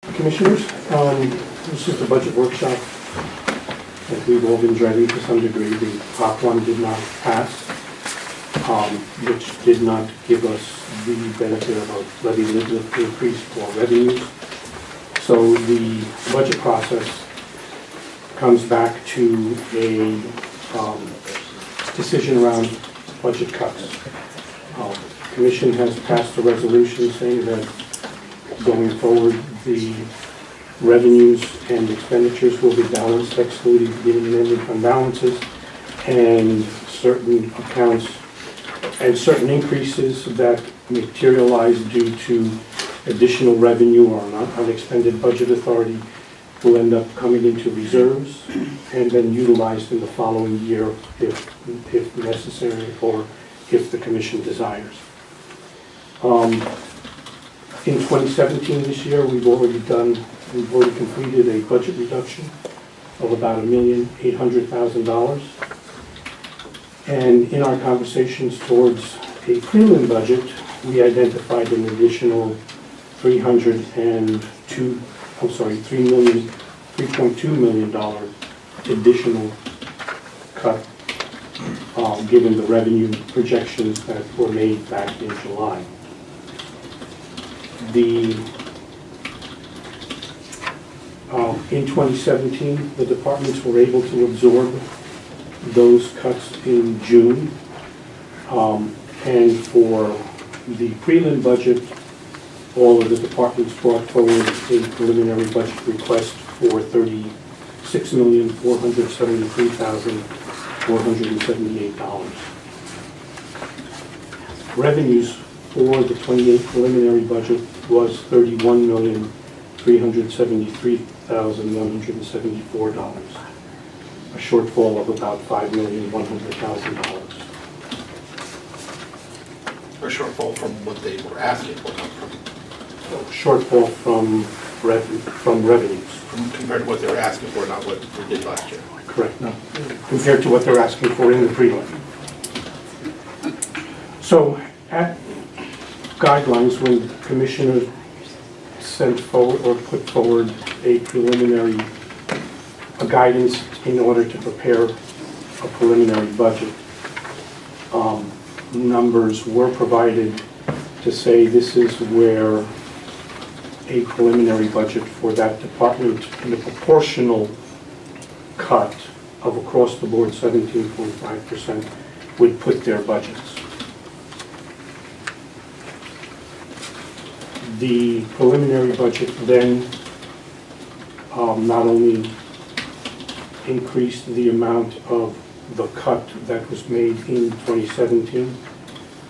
Commissioners, this is the budget workshop that we've all been dreading to some degree. The Prop 1 did not pass, which did not give us the benefit of a levy limit increase for revenues. So the budget process comes back to a decision around budget cuts. Commission has passed a resolution saying that going forward, the revenues and expenditures will be balanced, excluding beginning and ending fund balances, and certain accounts and certain increases that materialize due to additional revenue or unexpended budget authority will end up coming into reserves and then utilized in the following year if necessary or if the commission desires. In 2017, this year, we've already completed a budget reduction of about $1,800,000. And in our conversations towards a prelim budget, we identified an additional $3.2 million additional cut, given the revenue projections that were made back in July. In 2017, the departments were able to absorb those cuts in June. And for the prelim budget, all of the departments brought forward a preliminary budget request for $36,473,478. Revenues for the 28 preliminary budget was $31,373,174, a shortfall of about $5,100,000. A shortfall from what they were asking for, not from, Shortfall from revenues. compared to what they were asking for, not what we did last year. Correct. No. Compared to what they're asking for in the prelim. So at guidelines, when the commissioner sent forward or put forward a preliminary guidance in order to prepare a preliminary budget, numbers were provided to say this is where a preliminary budget for that department in a proportional cut of across the board 17.5% would put their budgets. The preliminary budget then not only increased the amount of the cut that was made in 2017,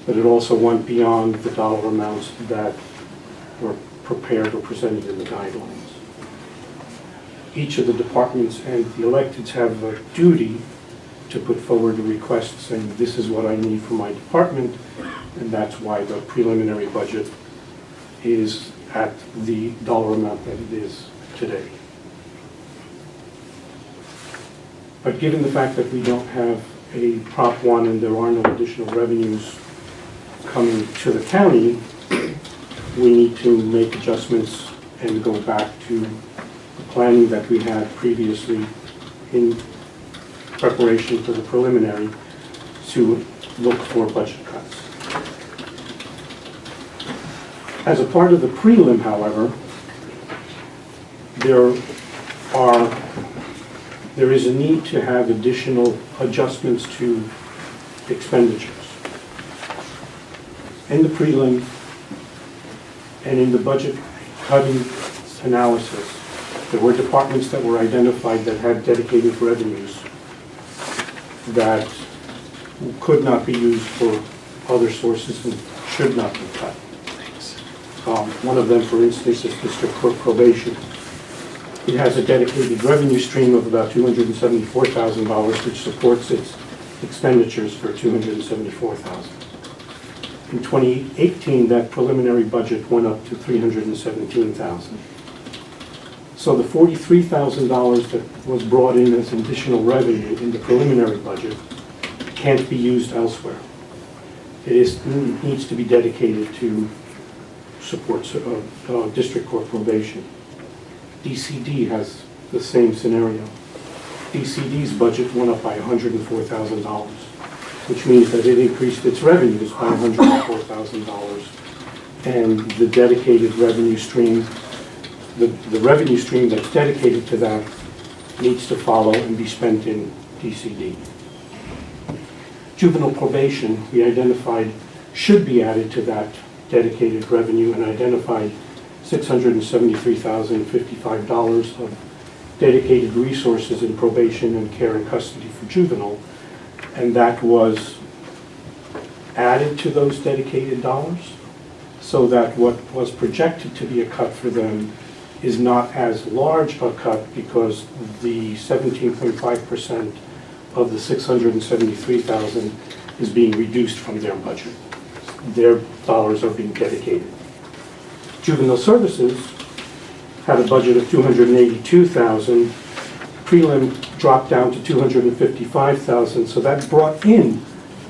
but it also went beyond the dollar amounts that were prepared or presented in the guidelines. Each of the departments and the electeds have a duty to put forward a request saying this is what I need for my department, and that's why the preliminary budget is at the dollar amount that it is today. But given the fact that we don't have a Prop 1 and there are no additional revenues coming to the county, we need to make adjustments and go back to the planning that we had previously in preparation for the preliminary to look for budget cuts. As a part of the prelim, however, there is a need to have additional adjustments to expenditures. In the prelim and in the budget cutting analysis, there were departments that were identified that had dedicated revenues that could not be used for other sources and should not be cut. One of them, for instance, is district court probation. It has a dedicated revenue stream of about $274,000, which supports its expenditures for $274,000. In 2018, that preliminary budget went up to $317,000. So the $43,000 that was brought in as additional revenue in the preliminary budget can't be used elsewhere. It needs to be dedicated to support district court probation. DCD has the same scenario. DCD's budget went up by $104,000, which means that it increased its revenues by $104,000. And the dedicated revenue stream, the revenue stream that's dedicated to that needs to follow and be spent in DCD. Juvenile probation, we identified, should be added to that dedicated revenue, and identified $673,055 of dedicated resources in probation and care and custody for juvenile, and that was added to those dedicated dollars so that what was projected to be a cut for them is not as large a cut, because the 17.5% of the $673,000 is being reduced from their budget. Their dollars are being dedicated. Juvenile services had a budget of $282,000. Prelim dropped down to $255,000, so that brought in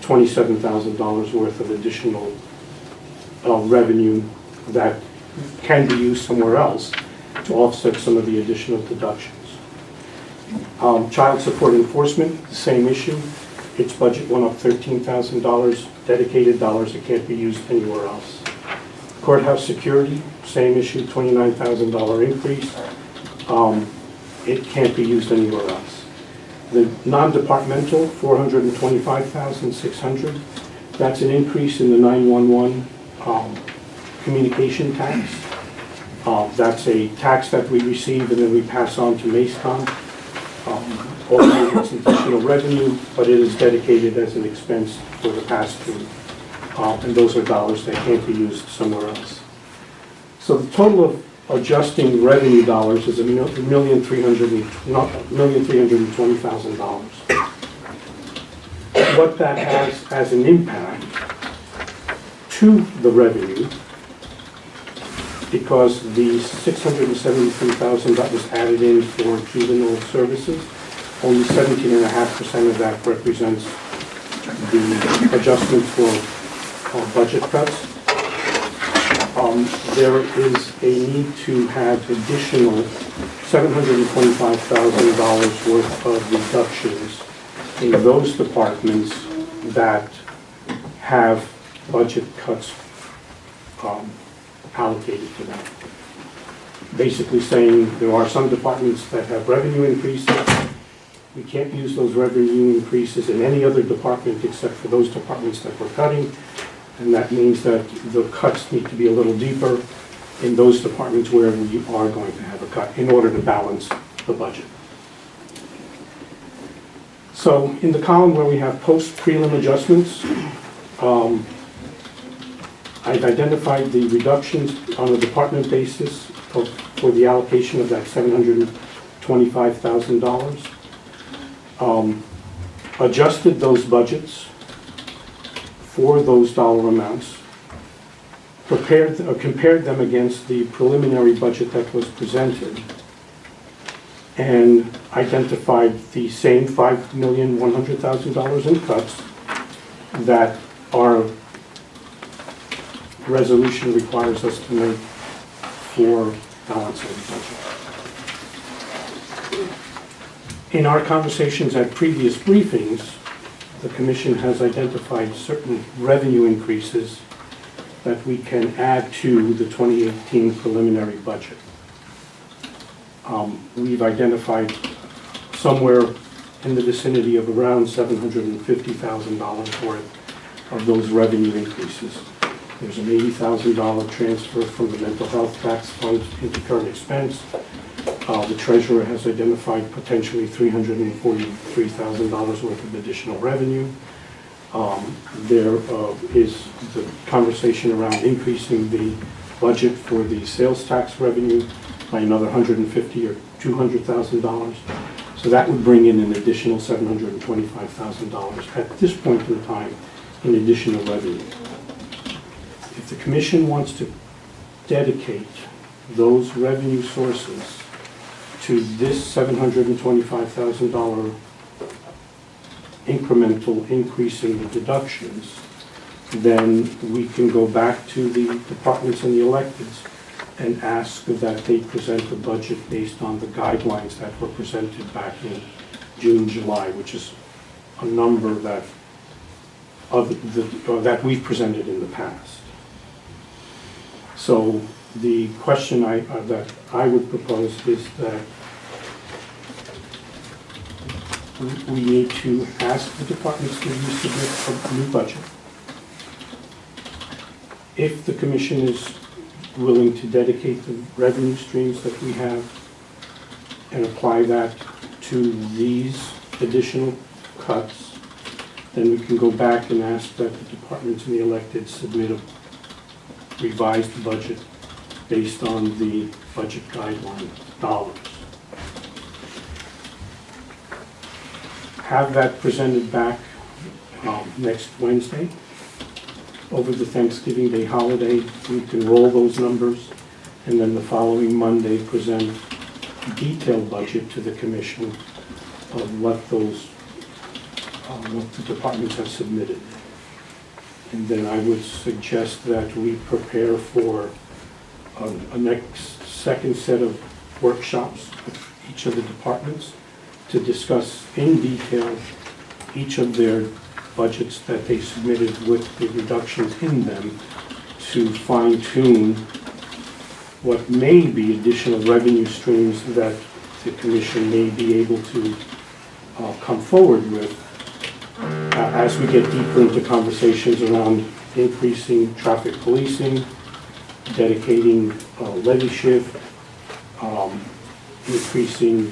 $27,000 worth of additional revenue that can be used somewhere else to offset some of the additional deductions. Child support enforcement, the same issue. Its budget went up $13,000, dedicated dollars that can't be used anywhere else. Courthouse security, same issue, $29,000 increase. It can't be used anywhere else. The non-departmental, $425,600. That's an increase in the 911 communication tax. That's a tax that we receive and then we pass on to MACECOM. Although it's additional revenue, but it is dedicated as an expense for the pass-through. And those are dollars that can't be used somewhere else. So the total of adjusting revenue dollars is $1,320,000. What that has as an impact to the revenue, because the $673,000 that was added in for juvenile services, only 17.5% of that represents the adjustment for budget cuts. There is a need to have additional $725,000 worth of reductions in those departments that have budget cuts allocated to them. Basically saying there are some departments that have revenue increases. We can't use those revenue increases in any other department except for those departments that we're cutting. And that means that the cuts need to be a little deeper in those departments where we are going to have a cut in order to balance the budget. So in the column where we have post-prelim adjustments, I've identified the reductions on a department basis for the allocation of that $725,000. Adjusted those budgets for those dollar amounts, compared them against the preliminary budget that was presented, and identified the same $5,100,000 in cuts that our resolution requires us to make for balancing the budget. In our conversations at previous briefings, the Commission has identified certain revenue increases that we can add to the 2018 preliminary budget. We've identified somewhere in the vicinity of around $750,000 worth of those revenue increases. There's an $80,000 transfer from the mental health tax fund into current expense. The treasurer has identified potentially $343,000 worth of additional revenue. There is the conversation around increasing the budget for the sales tax revenue by another $150,000 or $200,000. So that would bring in an additional $725,000 at this point in time in additional revenue. If the Commission wants to dedicate those revenue sources to this $725,000 incremental increase in the deductions, then we can go back to the departments and the electeds and ask that they present a budget based on the guidelines that were presented back in June, July, which is a number that that we've presented in the past. So the question that I would propose is that we need to ask the departments to resubmit a new budget. If the commission is willing to dedicate the revenue streams that we have and apply that to these additional cuts, then we can go back and ask that the departments and the elected submit a revised budget based on the budget guideline dollars. Have that presented back next Wednesday. Over the Thanksgiving Day holiday, we can roll those numbers, and then the following Monday present a detailed budget to the commission of what the departments have submitted. And then I would suggest that we prepare for a next second set of workshops with each of the departments to discuss in detail each of their budgets that they submitted with the reductions in them, to fine-tune what may be additional revenue streams that the commission may be able to come forward with as we get deeper into conversations around increasing traffic policing, dedicating levy shift, increasing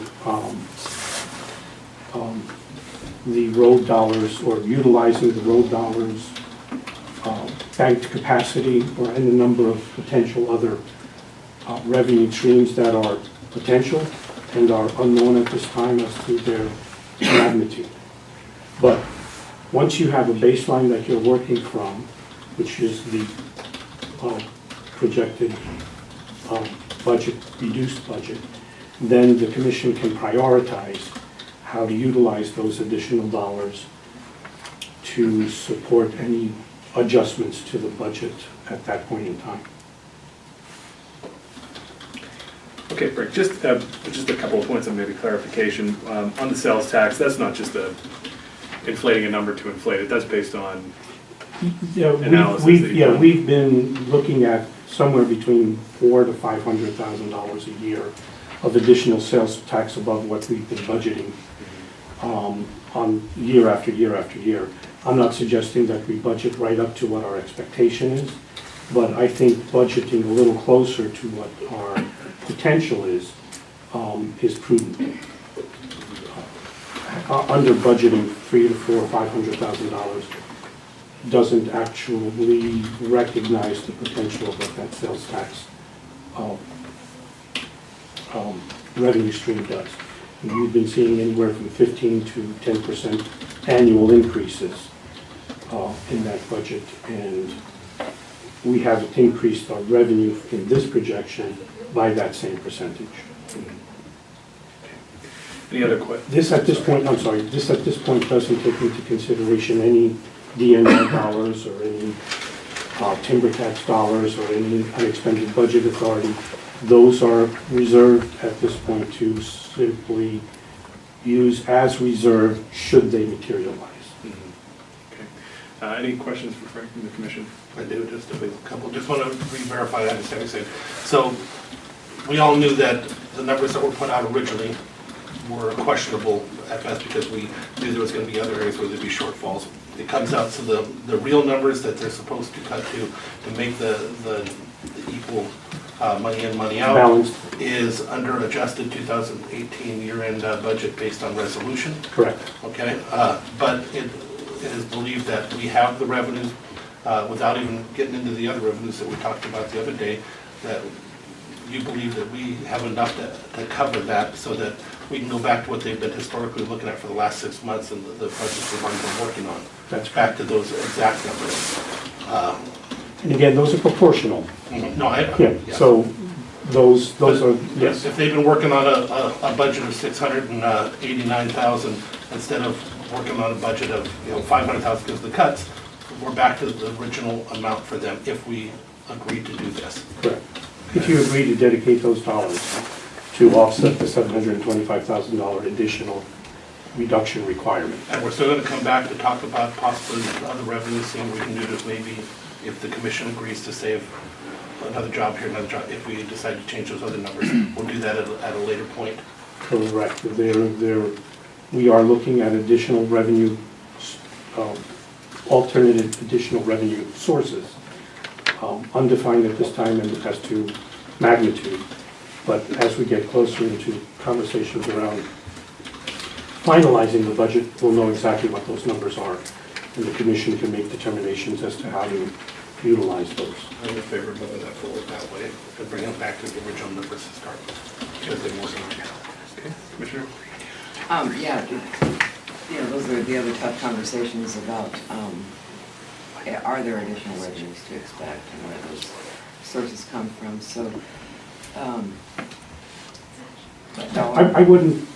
the road dollars, or utilizing the road dollars, banked capacity, or any number of potential other revenue streams that are potential and are unknown at this time as to their magnitude. But once you have a baseline that you're working from, which is the projected budget, reduced budget, then the commission can prioritize how to utilize those additional dollars to support any adjustments to the budget at that point in time. Okay, Frank, just a couple of points of maybe clarification. On the sales tax, that's not just inflating a number to inflate it, that's based on analysis. We've been looking at somewhere between $400,000 to $500,000 a year of additional sales tax above what we've been budgeting on year after year after year. I'm not suggesting that we budget right up to what our expectation is, but I think budgeting a little closer to what our potential is prudent. Under budgeting $300,000 to $500,000 doesn't actually recognize the potential of what that sales tax revenue stream does. And we've been seeing anywhere from 15 to 10% annual increases in that budget, and we haven't increased our revenue in this projection by that same percentage. Any other questions? This at this point doesn't take into consideration any DNR dollars or any timber tax dollars or any unexpended budget authority. Those are reserved at this point to simply use as reserved should they materialize. Okay. Any questions for Frank from the commission? I do, just a couple. Just want to re-verify that, as Sammy said. So we all knew that the numbers that were put out originally were questionable at best because we knew there was going to be other areas where there'd be shortfalls. It comes out to the real numbers that they're supposed to cut to make the equal money in, money out. Balanced. Is under adjusted 2018 year-end budget based on resolution. Correct. Okay, but it is believed that we have the revenues, without even getting into the other revenues that we talked about the other day, that you believe that we have enough to cover that so that we can go back to what they've been historically looking at for the last 6 months and the budgets we've already been working on. That's back to those exact numbers. And again, those are proportional. No, Yeah, so those are, yes. If they've been working on a budget of 689,000 instead of working on a budget of 500,000 because of the cuts, we're back to the original amount for them if we agree to do this. Correct. if you agree to dedicate those dollars to offset the $725,000 additional reduction requirement. And we're still gonna come back to talk about possibly other revenues, seeing what we can do to maybe, if the commission agrees to save another job here, another job, if we decide to change those other numbers, we'll do that at a later point. Correct. We are looking at additional revenue, alternative additional revenue sources, undefined at this time and as to magnitude. But as we get closer into conversations around finalizing the budget, we'll know exactly what those numbers are, and the commission can make determinations as to how to utilize those. I'm in favor of moving that forward that way, and bringing it back to the original numbers to start with. Because they more Okay, Commissioner? Yeah, those are the other tough conversations about, are there additional revenues to expect and where those sources come from, so, I wouldn't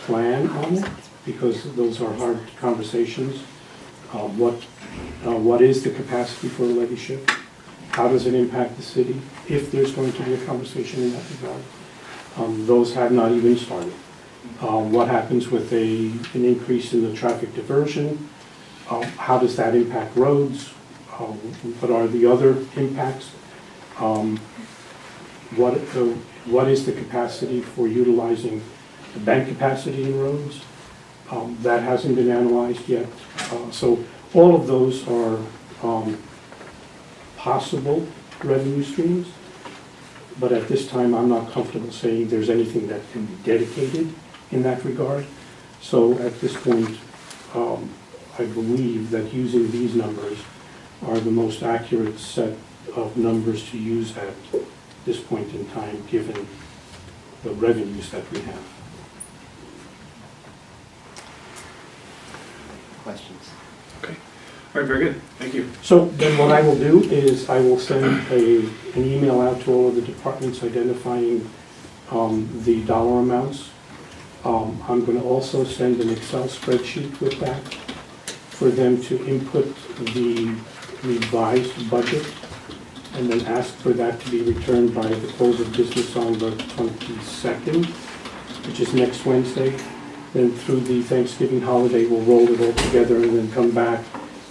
plan on it, because those are hard conversations. What is the capacity for a levyship? How does it impact the city? If there's going to be a conversation in that regard. Those have not even started. What happens with an increase in the traffic diversion? How does that impact roads? What are the other impacts? What is the capacity for utilizing the bank capacity in roads? That hasn't been analyzed yet. So all of those are possible revenue streams, but at this time, I'm not comfortable saying there's anything that can be dedicated in that regard. So at this point, I believe that using these numbers are the most accurate set of numbers to use at this point in time, given the revenues that we have. questions. Okay. All right, very good. Thank you. So then what I will do is I will send an email out to all of the departments identifying the dollar amounts. I'm going to also send an Excel spreadsheet with that for them to input the revised budget, and then ask for that to be returned by the close of business on the 22nd, which is next Wednesday. Then through the Thanksgiving holiday, we'll roll it all together and then come back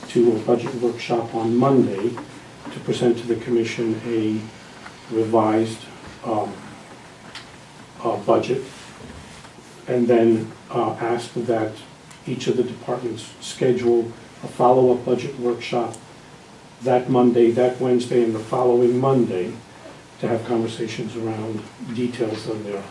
to a budget workshop on Monday to present to the commission a revised budget. And then ask that each of the departments schedule a follow-up budget workshop that Monday, that Wednesday, and the following Monday to have conversations around details of their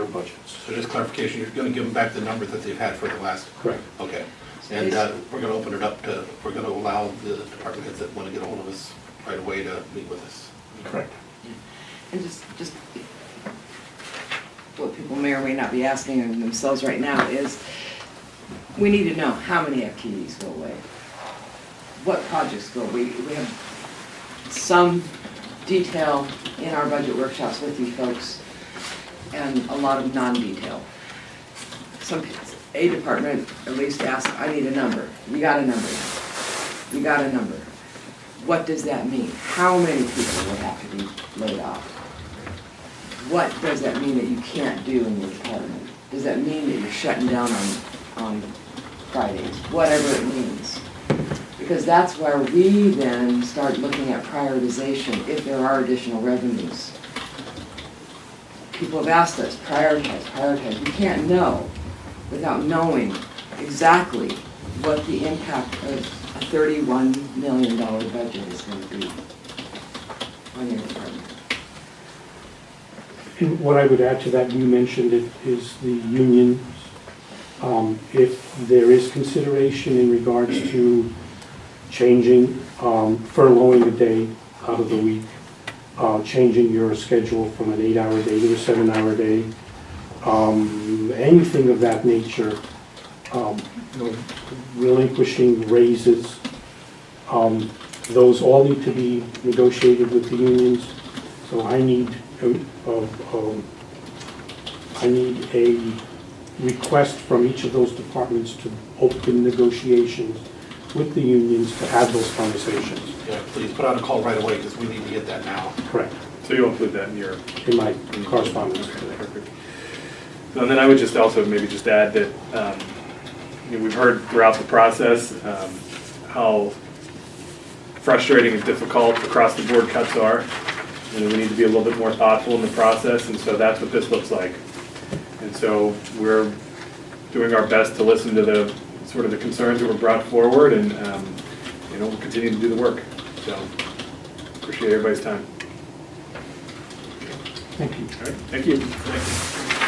budgets. So just clarification, you're gonna give them back the numbers that they've had for the last, Correct. okay. And we're gonna open it up to, we're gonna allow the department heads that wanna get a hold of us right away to meet with us. Correct. And just what people may or may not be asking themselves right now is, we need to know how many FTEs go away. What projects go away. We have some detail in our budget workshops with you folks, and a lot of non-detail. A department at least asks, I need a number. You got a number. You got a number. What does that mean? How many people will have to be laid off? What does that mean that you can't do in your department? Does that mean that you're shutting down on Fridays? Whatever it means. Because that's where we then start looking at prioritization if there are additional revenues. People have asked us, prioritize. We can't know without knowing exactly what the impact of a $31 million budget is going to be on your department. And what I would add to that, you mentioned it, is the unions. If there is consideration in regards to changing, furloughing a day out of the week, changing your schedule from an 8-hour day to a 7-hour day, anything of that nature, relinquishing raises, those all need to be negotiated with the unions. So I need a request from each of those departments to open negotiations with the unions to have those conversations. Yeah, please put out a call right away, because we need to get that now. Correct. So you'll include that in your. In my correspondence Okay, today. perfect. And then I would just also maybe just add that, you know, we've heard throughout the process how frustrating and difficult across the board cuts are. And we need to be a little bit more thoughtful in the process, and so that's what this looks like. And so we're doing our best to listen to the sort of the concerns that were brought forward, and you know, we'll continue to do the work. So appreciate everybody's time. Thank you. All right, thank you.